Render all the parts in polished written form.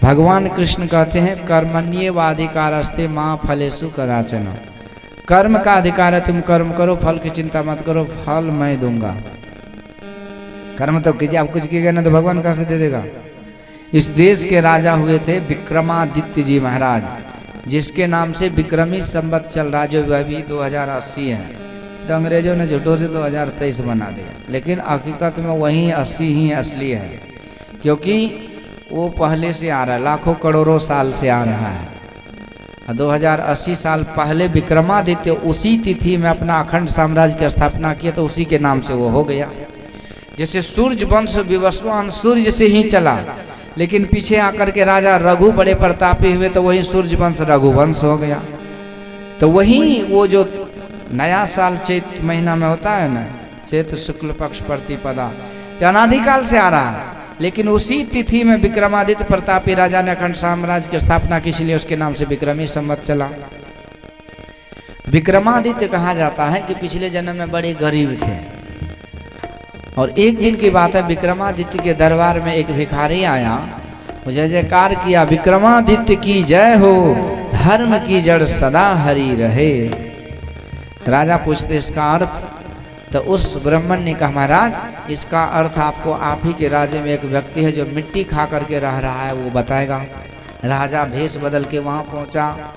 भगवान कृष्ण कहते हैं कर्मण्येवाधिकारस्ते माँ फलेषु कदाचन। कर्म का अधिकार है, तुम कर्म करो, फल की चिंता मत करो, फल मैं दूंगा। कर्म तो कीजिए, आप कुछ कीजिएगा ना तो भगवान कहाँ से दे देगा। इस देश के राजा हुए थे विक्रमादित्य जी महाराज, जिसके नाम से विक्रमी संवत चल रहा, जो वह भी 2080 है। तो अंग्रेजों ने झूठों से 2023 बना दिया, लेकिन हकीकत में वही 80 ही असली है, क्योंकि वो पहले से आ रहा है, लाखों करोड़ों साल से आ रहा है। 2080 साल पहले विक्रमादित्य उसी तिथि में अपना अखंड साम्राज्य की स्थापना किया, तो उसी के नाम से वो हो गया। जैसे सूर्य वंश विवस्वान सूर्य से ही चला, लेकिन पीछे आकर के राजा रघु बड़े प्रतापी हुए, तो वही सूर्य वंश रघुवंश हो गया। तो वही वो जो नया साल चैत महीना में होता है ना, चैत्र शुक्ल पक्ष प्रतिपदा, अनादिकाल से आ रहा है, लेकिन उसी तिथि में विक्रमादित्य प्रतापी राजा ने अखंड साम्राज्य की स्थापना की, इसलिए उसके नाम से विक्रमी संवत चला। विक्रमादित्य कहा जाता है कि पिछले जन्म में बड़े गरीब थे, और एक दिन की बात है, विक्रमादित्य के दरबार में एक भिखारी आया, जय जयकार किया, विक्रमादित्य की जय हो, धर्म की जड़ सदा हरी रहे। राजा पूछते इसका अर्थ, तो उस ब्राह्मण ने कहा महाराज इसका अर्थ आपको आप ही के राज्य में एक व्यक्ति है जो मिट्टी खा करके रह रहा है, वो बताएगा। राजा भेष बदल के वहाँ पहुँचा,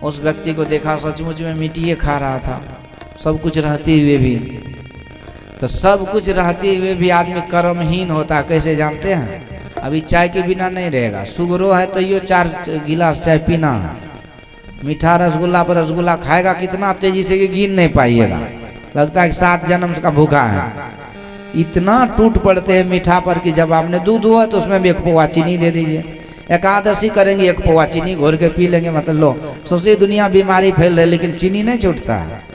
उस व्यक्ति को देखा, सचमुच में मिट्टी खा रहा था, सब कुछ रहते हुए भी। तो सब कुछ रहते हुए भी आदमी कर्महीन होता, कैसे जानते हैं? अभी चाय के बिना नहीं रहेगा, शुगरो है तो ये 4 गिलास चाय पीना है। मीठा रसगुल्ला पर रसगुल्ला खाएगा कितना तेजी से कि गिन नहीं पाइएगा, लगता है कि 7 जन्म का भूखा है। इतना टूट पड़ते हैं मीठा पर कि जब आपने दूध हुआ तो उसमें भी 1 पौवा चीनी दे दीजिए, एकादशी करेंगे 1 पौवा चीनी घोर के पी लेंगे, मतलब लो सोचिए दुनिया बीमारी फैल रही, लेकिन चीनी नहीं छूटता है।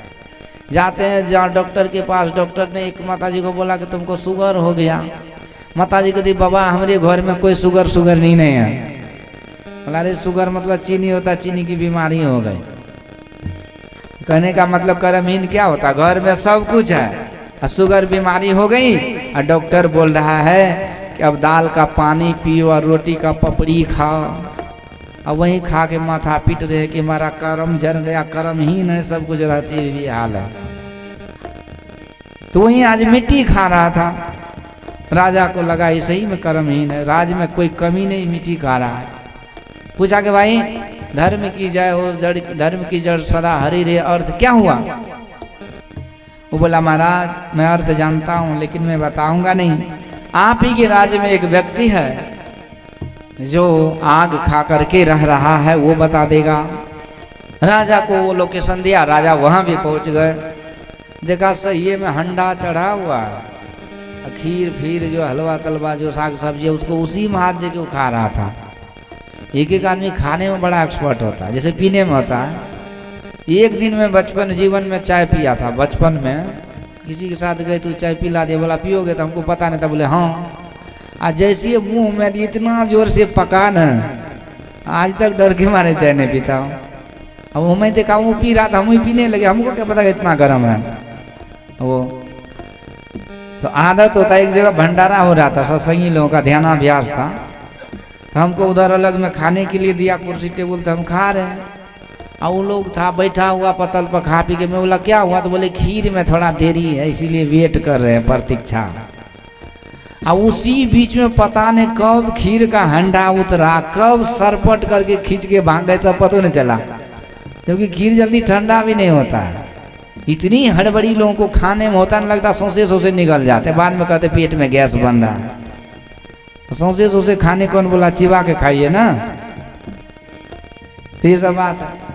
जाते हैं जहाँ डॉक्टर के पास, डॉक्टर ने एक माताजी को बोला कि तुमको शुगर हो गया। माताजी कहती बाबा हमारे घर में कोई शुगर नहीं है। बोला अरे शुगर मतलब चीनी होता, चीनी की बीमारी हो गई। कहने का मतलब कर्महीन क्या होता, घर में सब कुछ है और शुगर बीमारी हो गई, और डॉक्टर बोल रहा है कि अब दाल का पानी पियो और रोटी का पपड़ी खाओ, अब वही खा के माथा पीट रहे कि हमारा कर्म जर गया, कर्महीन है, सब कुछ रहती हुई भी हाल है। तो वही आज मिट्टी खा रहा था, राजा को लगा ये सही में कर्महीन है, राज में कोई कमी नहीं, मिट्टी खा रहा है। पूछा कि भाई धर्म की जय हो, धर्म की जड़ सदा हरी रहे, अर्थ क्या हुआ? वो बोला महाराज मैं अर्थ जानता हूँ, लेकिन मैं बताऊंगा नहीं। आप ही के राज्य में एक व्यक्ति है जो आग खा करके रह रहा है, वो बता देगा। राजा को वो लोकेशन दिया, राजा वहां भी पहुंच गए, देखा सही में हंडा चढ़ा हुआ है, खीर फिर जो हलवा तलवा जो साग सब्जी उसको उसी में हाथ दे के वो खा रहा था। एक आदमी खाने में बड़ा एक्सपर्ट होता है, जैसे पीने में होता है। एक दिन में बचपन जीवन में चाय पिया था, बचपन में किसी के साथ गए तो चाय पिला दिया, बोला पियोगे? तो हमको पता नहीं था, बोले हाँ। आज जैसे मुंह में इतना जोर से पका न, आज तक डर के मारे चाय नहीं पीता हूँ। अब हमें देखा वो पी रहा था, हम ही पीने लगे, हमको क्या पता इतना गर्म है वो। तो आदत होता है, एक जगह भंडारा हो रहा था, सत्संगी लोगों का ध्यानाभ्यास था, तो हमको उधर अलग में खाने के लिए दिया, कुर्सी टेबल, तो हम खा रहे हैं। और वो लोग था बैठा हुआ पतल पर खा पी के, मैं बोला क्या हुआ? तो बोले खीर में थोड़ा देरी है इसीलिए वेट कर रहे हैं, प्रतीक्षा। और उसी बीच में पता नहीं कब खीर का हंडा उतरा, कब सरपट करके खींच के भाग गए, सब पता नहीं चला, क्योंकि खीर जल्दी ठंडा भी नहीं होता है। इतनी हड़बड़ी लोगों को खाने में होता नहीं लगता, सौसे निकल जाते, बाद में कहते पेट में गैस बन रहा है। सौसे खाने कौन बोला, चिबा के खाइए ना। तो ये सब बात है।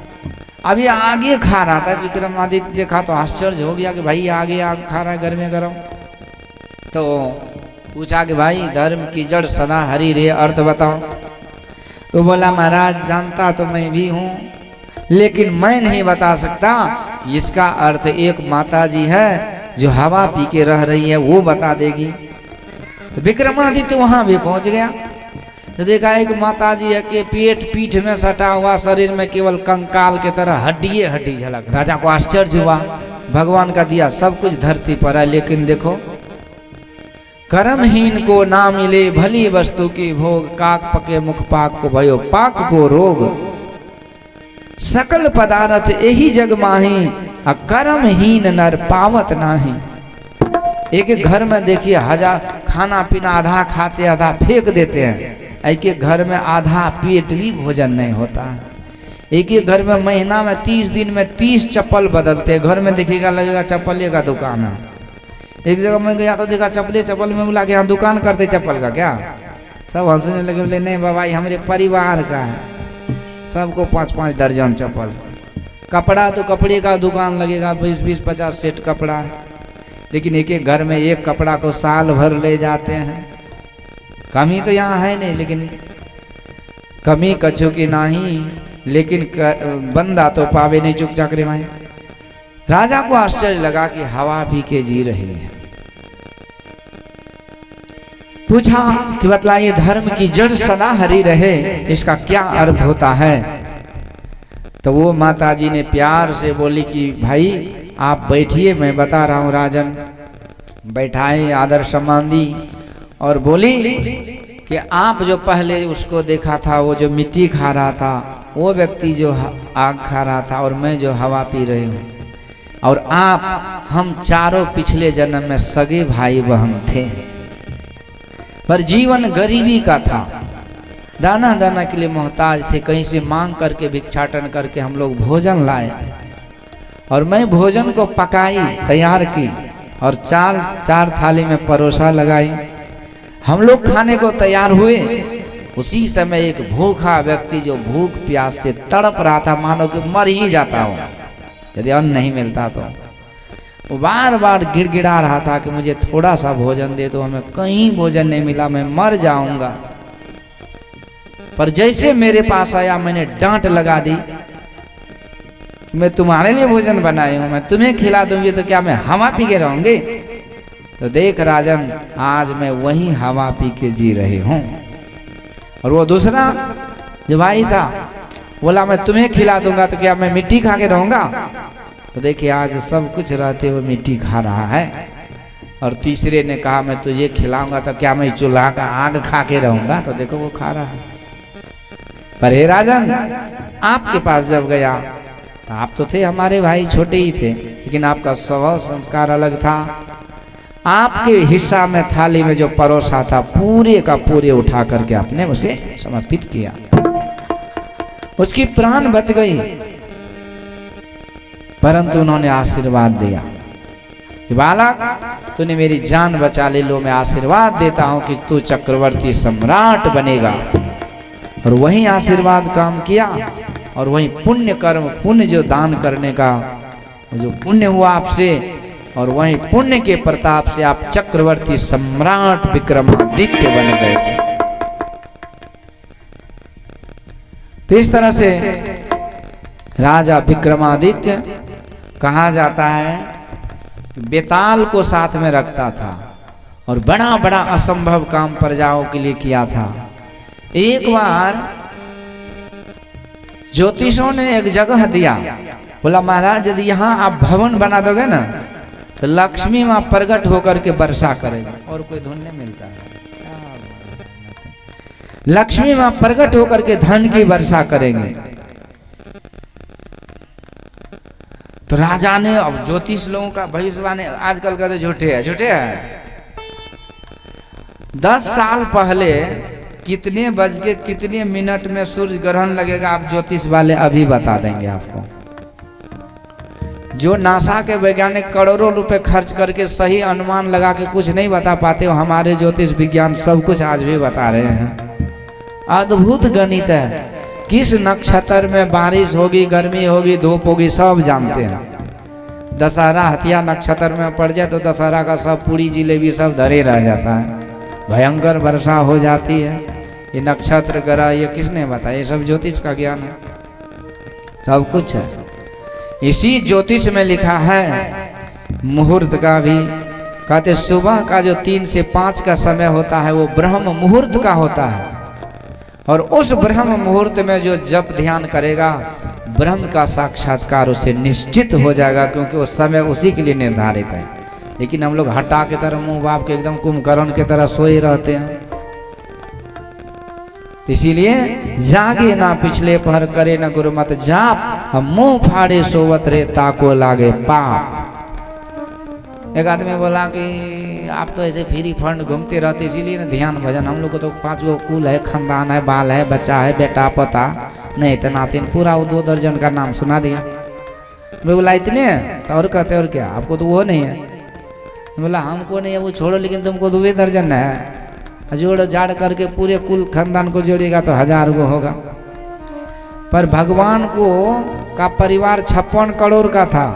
अभी आगे खा रहा था, विक्रमादित्य देखा तो आश्चर्य हो गया कि भाई आगे आग खा रहा है गर्म गरम। तो पूछा कि भाई धर्म की जड़ सदा हरी रहे, अर्थ बताओ। तो बोला महाराज जानता तो मैं भी हूँ, लेकिन मैं नहीं बता सकता। इसका अर्थ एक माता जी है जो हवा पी के रह रही है, वो बता देगी। तो विक्रमादित्य वहां भी पहुंच गया, तो देखा एक माता जी है के पीठ में सटा हुआ, शरीर में केवल कंकाल के तरह हड्डी झलक। राजा को आश्चर्य हुआ, भगवान का दिया सब कुछ धरती पर है, लेकिन देखो कर्महीन को ना मिले भली वस्तु की भोग, काक पके मुख पाक को भयो पाक को रोग। सकल पदार्थ यही जग माही, कर्महीन नर पावत नाही। एक एक घर में देखिए हजार खाना पीना आधा खाते आधा फेंक देते हैं। एक एक घर में आधा पेट भी भोजन नहीं होता है। एक एक घर में महीना में 30 दिन में 30 चप्पल बदलते हैं। घर में देखिएगा लगेगा चप्पल का दुकान है। एक जगह में गया तो देखा चप्पल में बुला के यहाँ दुकान करते चप्पल का क्या। सब हंसने लगे, बोले नहीं बाबा ये हमारे परिवार का है, सबको 5-5 दर्जन चप्पल। कपड़ा तो कपड़े का दुकान लगेगा, 20-20 50 सेट कपड़ा। लेकिन एक एक घर में एक कपड़ा को साल भर ले जाते हैं। कमी तो यहाँ है नहीं, लेकिन कमी कछु की नहीं, लेकिन बंदा तो पावे नहीं चुक चाकरे माए। राजा को आश्चर्य लगा कि हवा पी के जी रही है। पूछा कि बतलाइए धर्म की जड़ सदा हरी रहे, इसका क्या अर्थ होता है। तो वो माताजी ने प्यार से बोली कि भाई आप बैठिए, मैं बता रहा हूँ। राजन बैठाए, आदर सम्मान दी और बोली कि आप जो पहले उसको देखा था, वो जो मिट्टी खा रहा था, वो व्यक्ति जो आग खा रहा था, और मैं जो हवा पी रही हूँ, और आप, हम चारों पिछले जन्म में सगे भाई बहन थे। पर जीवन गरीबी का था, दाना दाना के लिए मोहताज थे। कहीं से मांग करके भिक्षाटन करके हम लोग भोजन लाए, और मैं भोजन को पकाई, तैयार की, और 4 थाली में परोसा लगाई। हम लोग खाने को तैयार हुए। उसी समय एक भूखा व्यक्ति जो भूख प्यास से तड़प रहा था, मानो कि मर ही जाता हो यदि अन्न नहीं मिलता तो, वो बार बार गिड़गिड़ा रहा था कि मुझे थोड़ा सा भोजन दे दो, हमें कहीं भोजन नहीं मिला, मैं मर जाऊंगा। पर जैसे मेरे पास आया, मैंने डांट लगा दी कि मैं तुम्हारे लिए भोजन बनाई हूं, मैं तुम्हें खिला दूंगी तो क्या मैं हवा पी के रहूंगी। तो देख राजन, आज मैं वही हवा पी के जी रही हूं। और वो दूसरा जो भाई था बोला मैं तुम्हें खिला दूंगा तो क्या मैं मिट्टी खा के रहूंगा। तो देखिए आज सब कुछ रहते हुए मिट्टी खा रहा है। और तीसरे ने कहा मैं तुझे खिलाऊंगा तो क्या मैं चूल्हा का आग खा के रहूंगा। तो देखो वो खा रहा है। पर हे राजन, आपके पास जब गया, आप तो थे हमारे भाई, छोटे ही थे, लेकिन आपका स्वभाव संस्कार अलग था। आपके हिस्सा में थाली में जो परोसा था, पूरे का पूरे उठा करके आपने उसे समर्पित किया। उसकी प्राण बच गई, परंतु उन्होंने आशीर्वाद दिया कि बालक तूने मेरी जान बचा ली, लो मैं आशीर्वाद देता हूं कि तू चक्रवर्ती सम्राट बनेगा। और वही आशीर्वाद काम किया, और वही पुण्य कर्म, पुण्य जो दान करने का जो पुण्य हुआ आपसे, और वही पुण्य के प्रताप से आप चक्रवर्ती सम्राट विक्रमादित्य बन गए। तो इस तरह से राजा विक्रमादित्य कहा जाता है बेताल को साथ में रखता था, और बड़ा बड़ा असंभव काम प्रजाओं के लिए किया था। एक बार ज्योतिषों ने एक जगह दिया, बोला महाराज यदि यहाँ आप भवन बना दोगे ना तो लक्ष्मी माँ प्रकट होकर के वर्षा करेगी। और कोई धन नहीं मिलता है, लक्ष्मी माँ प्रकट होकर के धन की वर्षा करेंगे। तो राजा ने, अब ज्योतिष लोगों का भविष्यवाणी आजकल का तो झूठे है। 10 साल पहले कितने बज के कितने मिनट में सूर्य ग्रहण लगेगा, आप ज्योतिष वाले अभी बता देंगे आपको। जो नासा के वैज्ञानिक करोड़ों रुपए खर्च करके सही अनुमान लगा के कुछ नहीं बता पाते हो, हमारे ज्योतिष विज्ञान सब कुछ आज भी बता रहे हैं। अद्भुत गणित है। किस नक्षत्र में बारिश होगी, गर्मी होगी, धूप होगी, सब जानते हैं। दशहरा हथिया नक्षत्र में पड़ जाए तो दशहरा का सब पूरी जिलेबी सब धरे रह जाता है, भयंकर वर्षा हो जाती है। ये नक्षत्र ग्रह ये किसने बताया, ये सब ज्योतिष का ज्ञान है, सब कुछ है। इसी ज्योतिष में लिखा है मुहूर्त का भी, कहते सुबह का जो 3 से 5 का समय होता है वो ब्रह्म मुहूर्त का होता है। और उस ब्रह्म मुहूर्त में जो जप ध्यान करेगा, ब्रह्म का साक्षात्कार उसे निश्चित हो जाएगा, क्योंकि वो समय उसी के लिए निर्धारित है। लेकिन हम लोग हटा के तरह मुंह बाप के एकदम कुंभकर्ण के तरह सोए रहते हैं। तो इसीलिए जागे ना पिछले पहर करे न गुरु मत जाप, हम मुंह फाड़े सोवत रे ताको लागे पाप। एक आदमी बोला कि आप तो ऐसे फ्री फंड घूमते रहते इसीलिए ना ध्यान भजन, हम लोग को तो 5 गो कुल है, खानदान है, बाल है, बच्चा है, बेटा पता नहीं तो नातिन पूरा वो 2 दर्जन का नाम सुना दिया। मैं बोला इतने तो और कहते और क्या आपको तो वो नहीं है। बोला हमको नहीं है वो छोड़ो, लेकिन तुमको 2 दर्जन है, जोड़ जाड़ करके पूरे कुल खानदान को जोड़ेगा तो 1000 गो होगा। पर भगवान को का परिवार 56 करोड़ का था,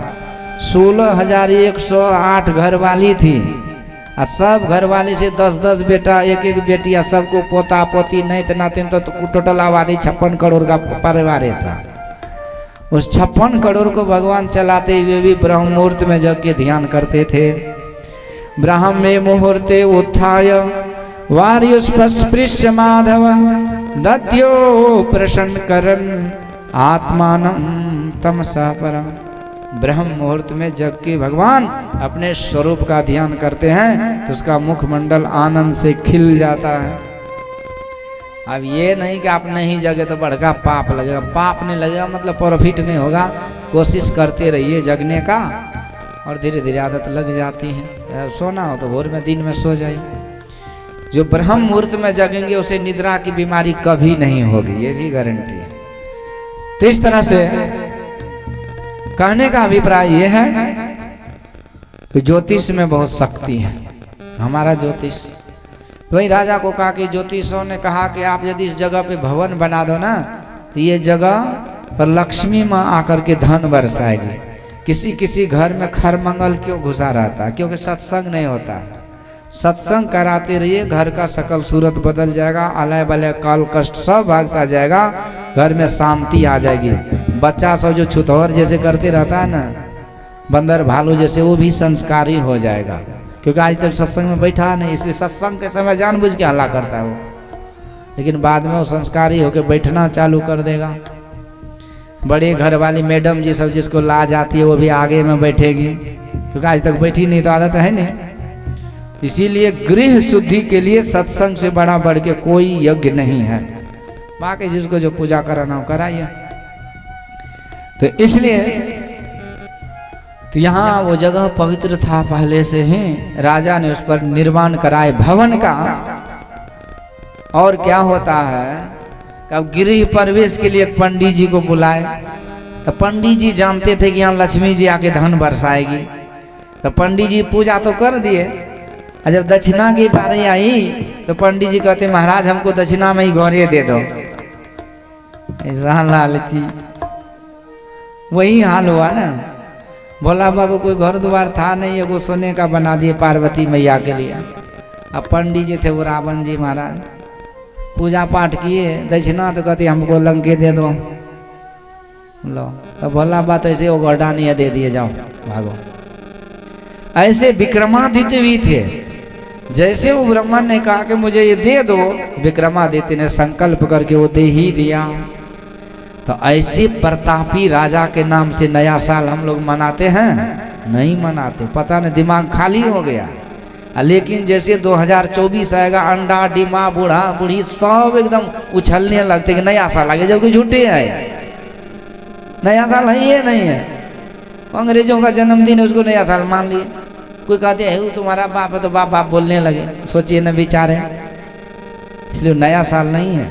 16,108 घरवाली थी, और सब घरवाली से 10-10 बेटा, एक बेटी, सबको पोता पोती नहीं तो नातिन, तो टोटल आबादी 56 करोड़ का परिवार था। उस 56 करोड़ को भगवान चलाते हुए भी ब्रह्म मुहूर्त में जग के ध्यान करते थे। ब्राह्मे मुहूर्ते उत्थाय वार्युस्पृश्य माधव दद्यो प्रसन्न करन आत्मानं तमसा परम। ब्रह्म मुहूर्त में जग के भगवान अपने स्वरूप का ध्यान करते हैं तो उसका मुखमंडल आनंद से खिल जाता है। अब ये नहीं कि आप नहीं जगे तो बड़का पाप लगेगा, पाप नहीं लगेगा मतलब प्रॉफिट नहीं होगा। कोशिश करते रहिए जगने का और धीरे धीरे आदत लग जाती है। सोना हो तो भोर में, दिन में सो जाइए। जो ब्रह्म मुहूर्त में जगेंगे उसे निद्रा की बीमारी कभी नहीं होगी, ये भी गारंटी है। तो इस तरह से कहने का अभिप्राय यह है कि ज्योतिष में बहुत शक्ति है। हमारा ज्योतिष वही राजा को कहा कि ज्योतिषों ने कहा कि आप यदि इस जगह पे भवन बना दो ना तो ये जगह पर लक्ष्मी माँ आकर के धन बरसाएगी। किसी किसी घर में खरमंगल क्यों घुसा रहता है? क्योंकि सत्संग नहीं होता। सत्संग कराते रहिए, घर का सकल सूरत बदल जाएगा, अलय बलय काल कष्ट सब भागता जाएगा, घर में शांति आ जाएगी। बच्चा सब जो छुतौर जैसे करते रहता है ना, बंदर भालू जैसे, वो भी संस्कारी हो जाएगा। क्योंकि आज तक सत्संग में बैठा नहीं, इसलिए सत्संग के समय जानबूझ के हल्ला करता है वो, लेकिन बाद में वो संस्कारी होकर बैठना चालू कर देगा। बड़े घर वाली मैडम जी सब जिसको लाज आती है वो भी आगे में बैठेगी, क्योंकि आज तक बैठी नहीं तो आदत है नहीं। इसीलिए गृह शुद्धि के लिए सत्संग से बड़ा बढ़ के कोई यज्ञ नहीं है। बाकी जिसको जो पूजा कराना हो कराइए। तो इसलिए तो यहाँ वो जगह पवित्र था पहले से ही, राजा ने उस पर निर्माण कराए भवन का। और क्या होता है कि अब गृह प्रवेश के लिए पंडित जी को बुलाए, तो पंडित जी जानते थे कि यहाँ लक्ष्मी जी आके धन बरसाएगी, तो पंडित जी पूजा तो कर दिए। और जब दक्षिणा की बारी आई तो पंडित जी कहते महाराज हमको दक्षिणा में ही गौरे दे दो। ऐसा लालची वही हाल हुआ ना। भोला बाबा को कोई घर द्वार था नहीं, एगो सोने का बना दिए पार्वती मैया के लिए। अब पंडित जी थे वो रावण जी महाराज, पूजा पाठ किए, दक्षिणा तो कहते हमको लंके दे दो। लो तो भोला बाबा तो ऐसे वो गोडानिया दे दिए, जाओ भागो। ऐसे विक्रमादित्य भी थे, जैसे वो ब्रह्मा ने कहा कि मुझे ये दे दो, विक्रमादित्य ने संकल्प करके वो दे ही दिया। तो ऐसे प्रतापी राजा के नाम से नया साल हम लोग मनाते हैं? नहीं मनाते, पता नहीं दिमाग खाली हो गया। लेकिन जैसे 2024 आएगा, अंडा डिमा बूढ़ा बूढ़ी सब एकदम उछलने लगते कि नया साल आ गया, जबकि झूठे है। नया साल है ये नहीं है, अंग्रेजों का जन्मदिन है उसको नया साल मान लिए। कोई कहते है तुम्हारा बाप है तो बाप बाप बोलने लगे, सोचिए न विचारे। इसलिए नया साल नहीं है।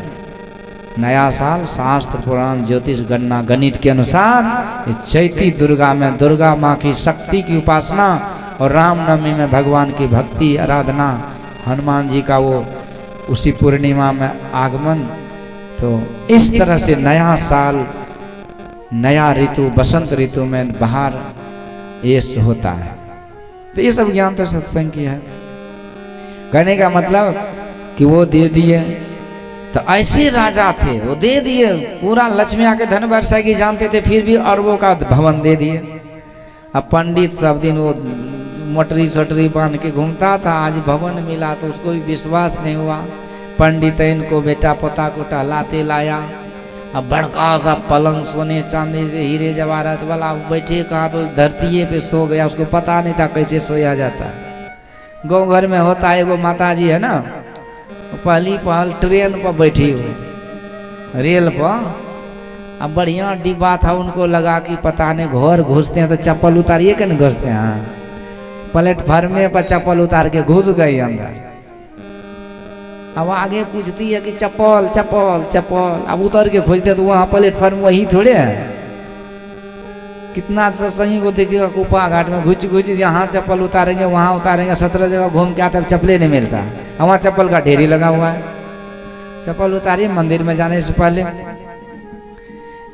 नया साल शास्त्र पुराण ज्योतिष गणना गणित के अनुसार चैती दुर्गा में दुर्गा माँ की शक्ति की उपासना, और रामनवमी में भगवान की भक्ति आराधना, हनुमान जी का वो उसी पूर्णिमा में आगमन। तो इस तरह से नया साल, नया ऋतु, बसंत ऋतु में बाहर ये होता है। तो ये सब ज्ञान तो सत्संग की है। कहने का मतलब कि वो दे दिए। तो ऐसे राजा थे, वो दे दिए, पूरा लक्ष्मी आके धन बरसाएगी जानते थे, फिर भी अरबों का भवन दे दिए। अब पंडित सब दिन वो मोटरी सोटरी बांध के घूमता था, आज भवन मिला तो उसको भी विश्वास नहीं हुआ। पंडित इनको बेटा पोता को टहलाते लाया, अब बड़का सा पलंग सोने चांदी से हीरे जवाहरात वाला, अब बैठे कहाँ तो धरती पे सो गया, उसको पता नहीं था कैसे सोया जाता है। गाँव घर में होता है, एगो माता जी है ना, पहली पहल ट्रेन पर बैठी हुई, रेल पर, अब बढ़िया डिब्बा था, उनको लगा कि पता नहीं घर घुसते हैं तो चप्पल उतारिए के न घुसते हैं, प्लेटफार्म पर चप्पल उतार के घुस गई अंदर। अब आगे पूछती है कि चप्पल चप्पल चप्पल, अब उतर के खोजते तो वहाँ प्लेटफार्म वही थोड़े है। कितना सही को देखिएगा, कुपा घाट में घुच घुच यहाँ चप्पल उतारेंगे वहाँ उतारेंगे, 17 जगह घूम के आते, अब चप्पलें नहीं मिलता, वहाँ चप्पल का ढेरी लगा हुआ है। चप्पल उतारिए, मंदिर में जाने से पहले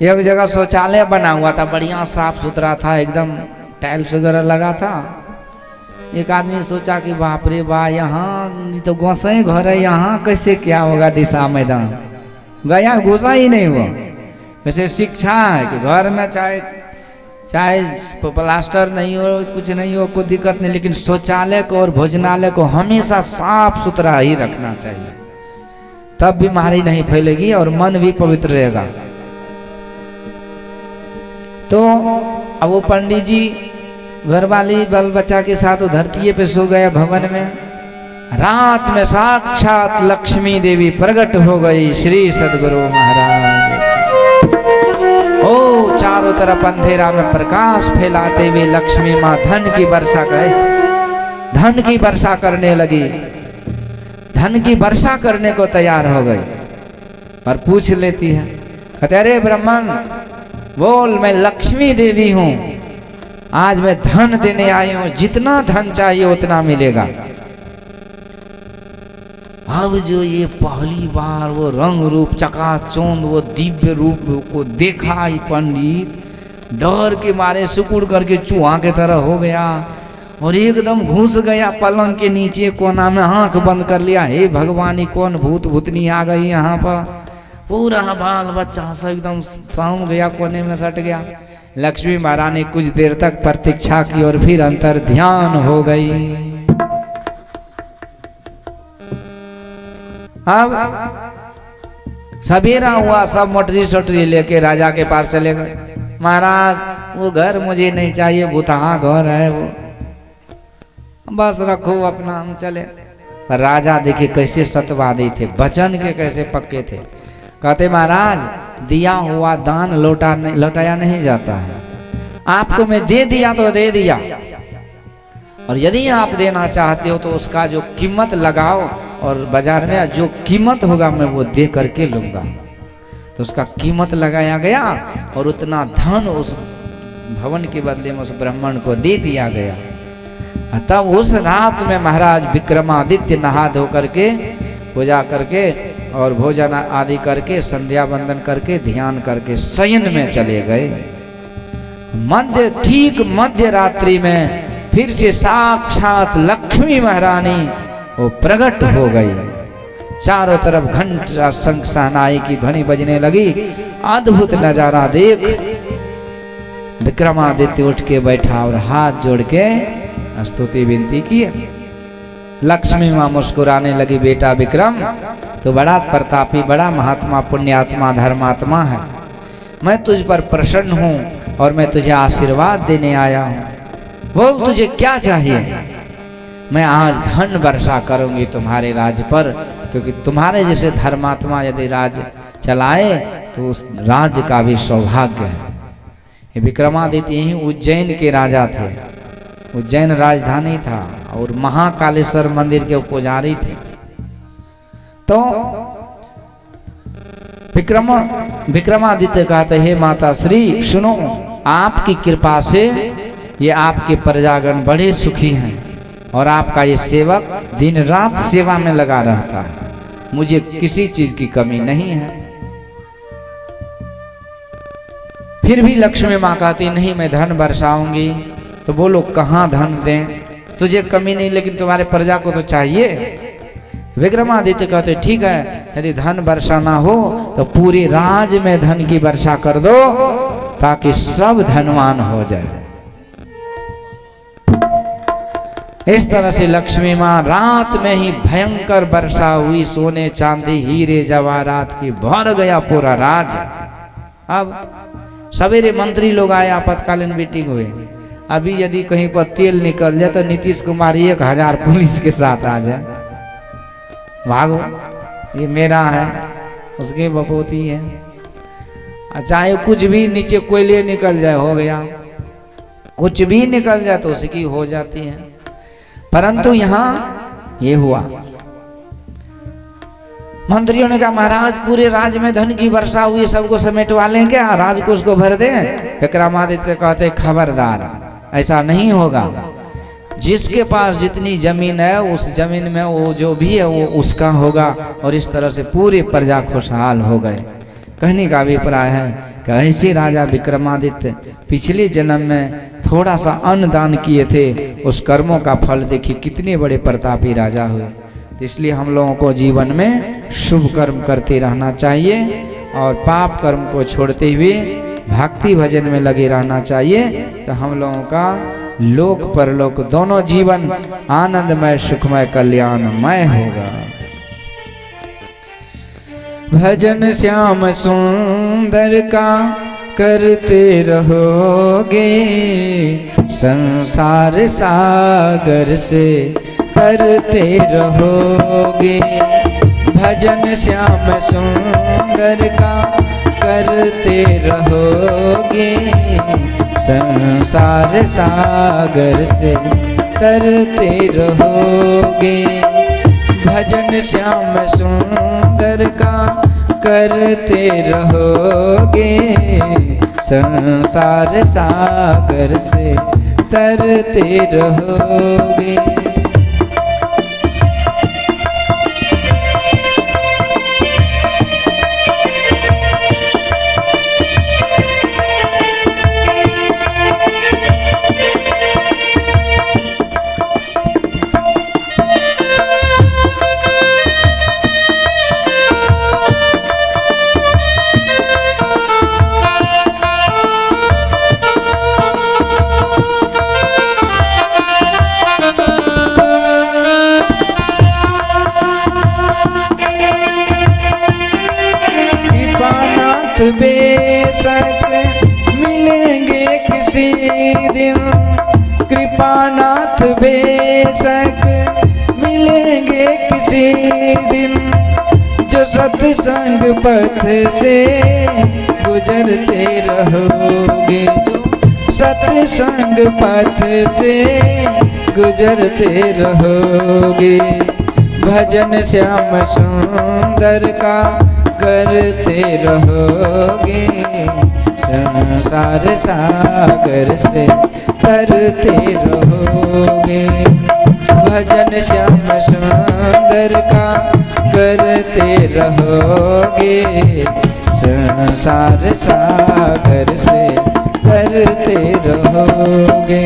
एक जगह शौचालय बना हुआ था, बढ़िया साफ सुथरा था, एकदम टाइल्स वगैरह लगा था। एक आदमी सोचा कि बाप रे बा, यहाँ तो गोसाई घर है, यहाँ कैसे क्या होगा दिशा मैदान, गया घुसा ही नहीं हुआ। वैसे शिक्षा है कि घर में चाहे प्लास्टर नहीं हो, कुछ नहीं हो, कोई दिक्कत नहीं, लेकिन शौचालय को और भोजनालय को हमेशा साफ सुथरा ही रखना चाहिए, तब बीमारी नहीं फैलेगी और मन भी पवित्र रहेगा। तो अब वो पंडित जी घरवाली बाल बच्चा के साथ धरती पे सो गए भवन में। रात में साक्षात लक्ष्मी देवी प्रकट हो गई, श्री सदगुरु महाराज। ओ चारों तरफ अंधेरा में प्रकाश फैलाते हुए लक्ष्मी माँ धन की वर्षा करे, धन की वर्षा करने लगी, धन की वर्षा करने को तैयार हो गई। और पूछ लेती है, कहते अरे ब्राह्मण बोल, मैं लक्ष्मी देवी हूं, आज मैं धन देने आई हूं, जितना धन चाहिए उतना मिलेगा। अब जो ये पहली बार वो रंग रूप चकाचौंध वो दिव्य रूप को देखा, ही पंडित डर के मारे सुकुड़ करके चूहा के तरह हो गया और एकदम घुस गया पलंग के नीचे कोना में, आंख बंद कर लिया। हे भगवान, कौन भूत भूतनी आ गई यहाँ पर। पूरा बाल बच्चा सब एकदम साम गया, कोने में सट गया। लक्ष्मी महारानी कुछ देर तक प्रतीक्षा की और फिर अंतर ध्यान हो गई। अब सवेरा हुआ, सब मोटरी सोटरी लेके राजा के पास चले गए। महाराज वो घर मुझे नहीं चाहिए, भूतहा घर है वो, बस रखो अपना, हम चले। पर राजा देखिए कैसे सत्यवादी थे, वचन के कैसे पक्के थे। कहते महाराज दिया हुआ दान लौटाया नहीं जाता है, आपको मैं दे दिया तो दे दिया, और यदि आप देना चाहते हो तो उसका जो कीमत लगाओ और बाजार में जो कीमत होगा मैं वो दे करके लूंगा। तो उसका कीमत लगाया गया और उतना धन उस भवन के बदले में उस ब्राह्मण को दे दिया गया। तब उस रात में महाराज विक्रमादित्य नहा धो करके पूजा करके और भोजन आदि करके संध्या वंदन करके ध्यान करके शयन में चले गए। ठीक मध्य रात्रि में फिर से साक्षात लक्ष्मी महारानी वो प्रकट हो गई। चारों तरफ घंटा शंख शहनाई की ध्वनि बजने लगी। अद्भुत नजारा देख विक्रमादित्य उठ के बैठा और हाथ जोड़ के स्तुति विनती की। लक्ष्मी माँ मुस्कुराने लगी, बेटा विक्रम तो बड़ा प्रतापी, बड़ा महात्मा, पुण्यात्मा, धर्मात्मा है। मैं तुझ पर प्रसन्न हूँ और मैं तुझे आशीर्वाद देने आया हूँ। बोल तुझे क्या चाहिए। मैं आज धन वर्षा करूंगी तुम्हारे राज्य पर, क्योंकि तुम्हारे जैसे धर्मात्मा यदि राज चलाए तो उस राज्य का भी सौभाग्य है। ये विक्रमादित्य यही उज्जैन के राजा थे, उज्जैन राजधानी था और महाकालेश्वर मंदिर के पुजारी थे। तो विक्रमादित्य कहते हैं माता श्री सुनो, आपकी कृपा से ये आपके प्रजागण बड़े सुखी हैं और आपका ये सेवक दिन रात सेवा में लगा रहता है, मुझे किसी चीज की कमी नहीं है। फिर भी लक्ष्मी माँ कहती नहीं मैं धन बरसाऊंगी। तो बोलो कहाँ धन दें, तुझे कमी नहीं लेकिन तुम्हारे प्रजा को तो चाहिए। विक्रमादित्य कहते ठीक है, यदि धन बरसाना हो तो पूरे राज्य में धन की वर्षा कर दो ताकि सब धनवान हो जाए। इस तरह से लक्ष्मी माँ रात में ही भयंकर वर्षा हुई, सोने चांदी हीरे जवाहरात की भर गया पूरा राज्य। अब सवेरे मंत्री लोग आए आपातकालीन मीटिंग हुए, अभी यदि कहीं पर तेल निकल जाए तो नीतीश कुमार 1000 पुलिस के साथ आ जाए, भागो ये मेरा है, उसकी बपोती है। चाहे कुछ भी नीचे कोयले निकल जाए हो गया, कुछ भी निकल जाए तो उसकी हो जाती है। परंतु यहाँ ये हुआ, मंत्रियों ने कहा महाराज पूरे राज्य में धन की वर्षा हुई, सबको समेटवा लें क्या, राजकोष को भर दें। विक्रमादित्य कहते खबरदार, ऐसा नहीं होगा। जिसके पास जितनी जमीन है उस जमीन में वो जो भी है वो उसका होगा, और इस तरह से पूरी प्रजा खुशहाल हो गए। कहने का अभिप्राय है कि ऐसे राजा विक्रमादित्य पिछले जन्म में थोड़ा सा अन्न दान किए थे, उस कर्मों का फल देखिए कितने बड़े प्रतापी राजा हुए। तो इसलिए हम लोगों को जीवन में शुभ कर्म करते रहना चाहिए और पाप कर्म को छोड़ते हुए भक्ति भजन में लगे रहना चाहिए। तो हम लोगों का लोक परलोक दोनों जीवन आनंदमय सुखमय कल्याणमय होगा। भजन श्याम सुंदर का करते रहोगे, संसार सागर से करते रहोगे। भजन श्याम सुंदर का करते रहोगे, संसार सागर से तरते रहोगे। भजन श्याम सुंदर का करते रहोगे, संसार सागर से तरते रहोगे। बेशक मिलेंगे किसी दिन, कृपानाथ बेशक मिलेंगे किसी दिन, जो सत्संग पथ से गुजरते रहोगे, जो सत्संग पथ से गुजरते रहोगे। भजन श्याम सुंदर का करते रहोगे, संसार सागर से तरते रहोगे। भजन श्याम सुंदर का करते रहोगे, संसार सागर से तरते रहोगे।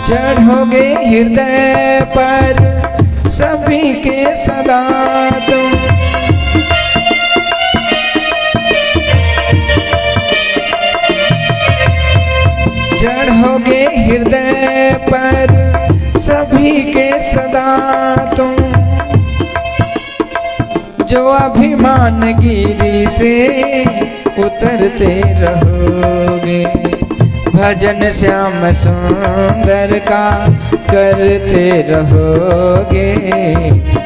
चढ़ोगे हृदय पर सभी के सदा तुम, चढ़ोगे हृदय पर सभी के सदा तुम, जो अभिमान गिरी से उतरते रहोगे। भजन श्याम सुंदर का करते रहोगे,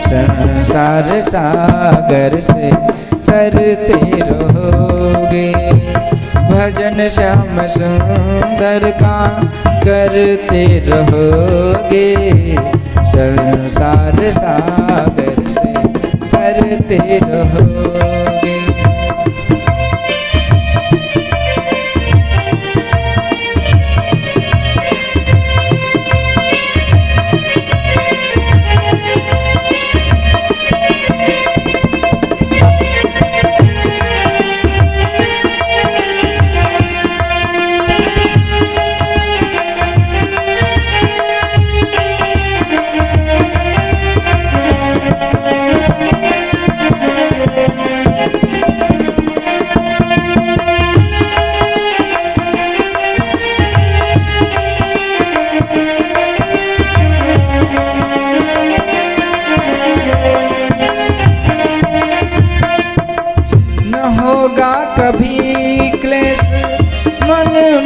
संसार सागर से तरते रहोगे। भजन श्याम सुंदर का करते रहोगे, संसार सागर से तरते रहोगे।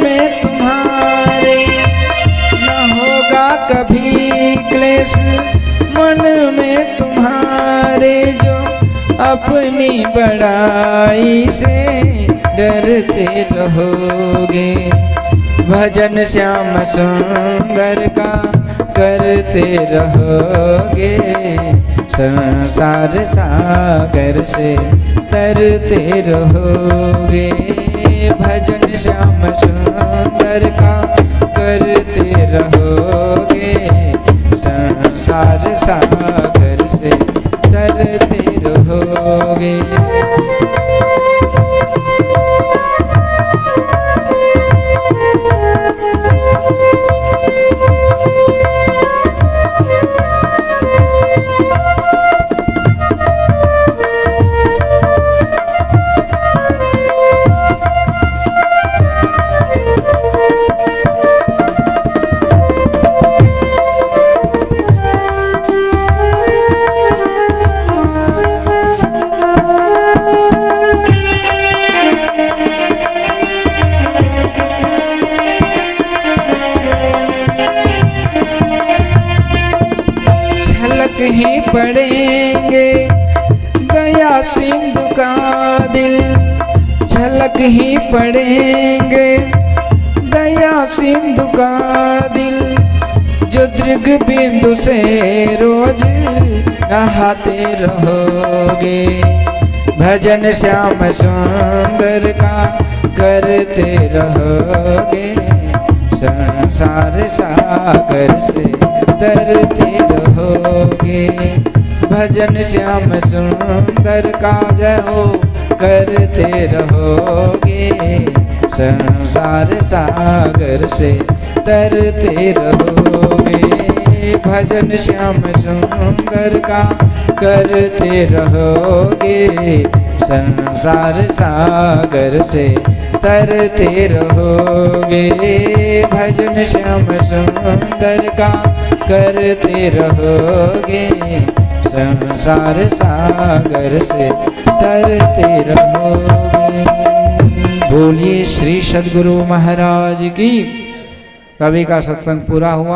में तुम्हारे न होगा कभी क्लेश, मन में तुम्हारे जो अपनी बड़ाई से डरते रहोगे। भजन श्याम सुंदर का करते रहोगे, संसार सागर से तरते रहोगे। भजन श्याम सुंदर का करते रहोगे, संसार सागर से तरते रहोगे। ही पड़ेंगे दया सिंधु का दिल, झलक ही पड़ेंगे दया सिंधु का दिल, जो दृग बिंदु से रोज नहाते रहोगे। भजन श्याम सुंदर का करते रहोगे, संसार सागर से तरते रहोगे। भजन श्याम सुंदर का जय हो करते रहोगे, संसार सागर से तरते रहोगे। भजन श्याम सुंदर का करते रहोगे, संसार सागर से तरते रहोगे। भजन श्याम सुंदर का करते रहोगे, संसार सागर से तरते रहोगे। बोलिए श्री सद्गुरु महाराज की। कवि का सत्संग पूरा हुआ।